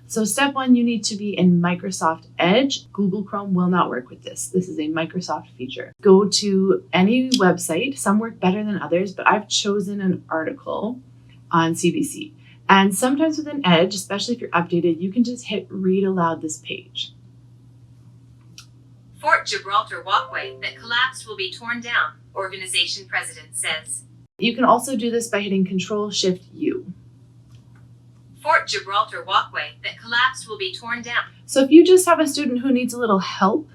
So step one, you need to be in Microsoft Edge. Google Chrome will not work with this. This is a Microsoft feature. Go to any website. Some work better than others, but I've chosen an article on CBC. And sometimes with an Edge, especially if you're updated, you can just hit read aloud this page. Fort Gibraltar walkway that collapsed will be torn down, organization president says. You can also do this by hitting Control-Shift-U. Fort Gibraltar walkway that collapsed will be torn down. So if you just have a student who needs a little help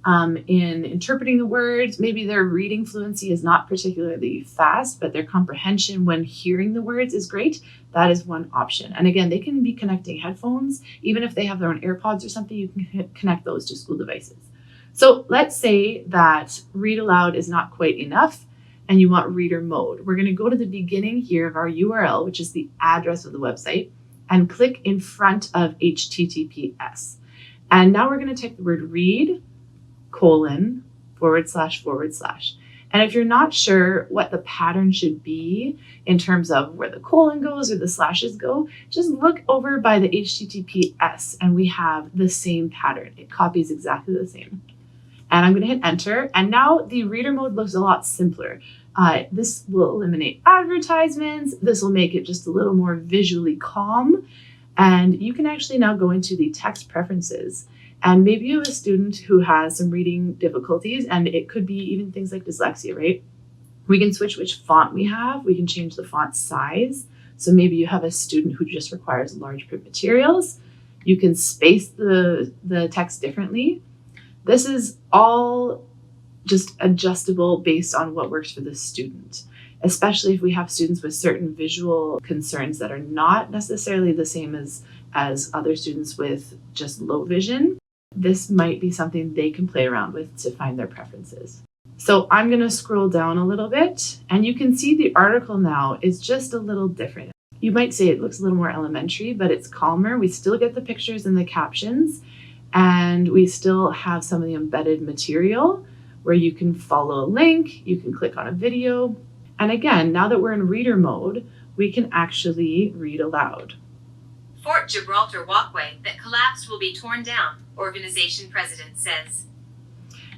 in interpreting the words, maybe their reading fluency is not particularly fast, but their comprehension when hearing the words is great, that is one option. And again, they can be connecting headphones. Even if they have their own AirPods or something, you can connect those to school devices. So let's say that read aloud is not quite enough and you want reader mode. We're going to go to the beginning here of our URL, which is the address of the website, and click in front of HTTPS. And now we're going to type the word read, ://. And if you're not sure what the pattern should be in terms of where the colon goes or the slashes go, just look over by the HTTPS and we have the same pattern. It copies exactly the same. And I'm going to hit enter. And now the reader mode looks a lot simpler. This will eliminate advertisements. This will make it just a little more visually calm. And you can actually now go into the text preferences. And maybe you have a student who has some reading difficulties, and it could be even things like dyslexia, right? We can switch which font we have. We can change the font size. So maybe you have a student who just requires large print materials. You can space the text differently. This is all just adjustable based on what works for the student, especially if we have students with certain visual concerns that are not necessarily the same as other students with just low vision. This might be something they can play around with to find their preferences. So I'm going to scroll down a little bit and you can see the article now is just a little different. You might say it looks a little more elementary, but it's calmer. We still get the pictures and the captions, and we still have some of the embedded material where you can follow a link, you can click on a video. And again, now that we're in reader mode, we can actually read aloud. Fort Gibraltar walkway that collapsed will be torn down, organization president says.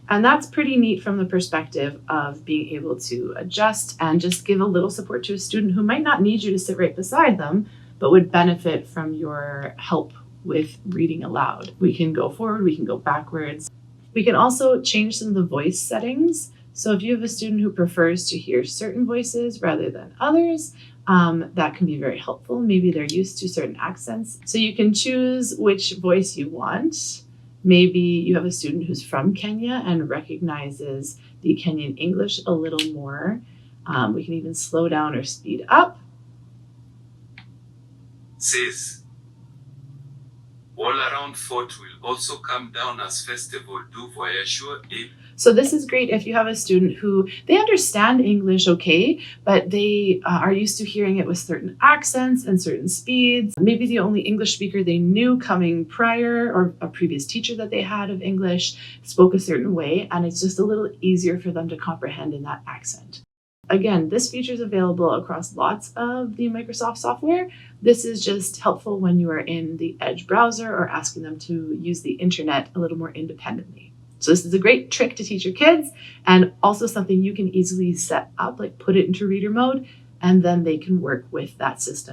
And that's pretty neat from the perspective of being able to adjust and just give a little support to a student who might not need you to sit right beside them, but would benefit from your help with reading aloud. We can go forward, we can go backwards. We can also change some of the voice settings. So if you have a student who prefers to hear certain voices rather than others, that can be very helpful. Maybe they're used to certain accents. So you can choose which voice you want. Maybe you have a student who's from Kenya and recognizes the Kenyan English a little more. We can even slow down or speed up. Says, all around fort will also come down as festival du voyageur. So this is great if you have a student who, they understand English okay, but they are used to hearing it with certain accents and certain speeds. Maybe the only English speaker they knew coming prior, or a previous teacher that they had of English, spoke a certain way, and it's just a little easier for them to comprehend in that accent. Again, this feature is available across lots of the Microsoft software. This is just helpful when you are in the Edge browser or asking them to use the internet a little more independently. So this is a great trick to teach your kids, and also something you can easily set up, like put it into reader mode, and then they can work with that system.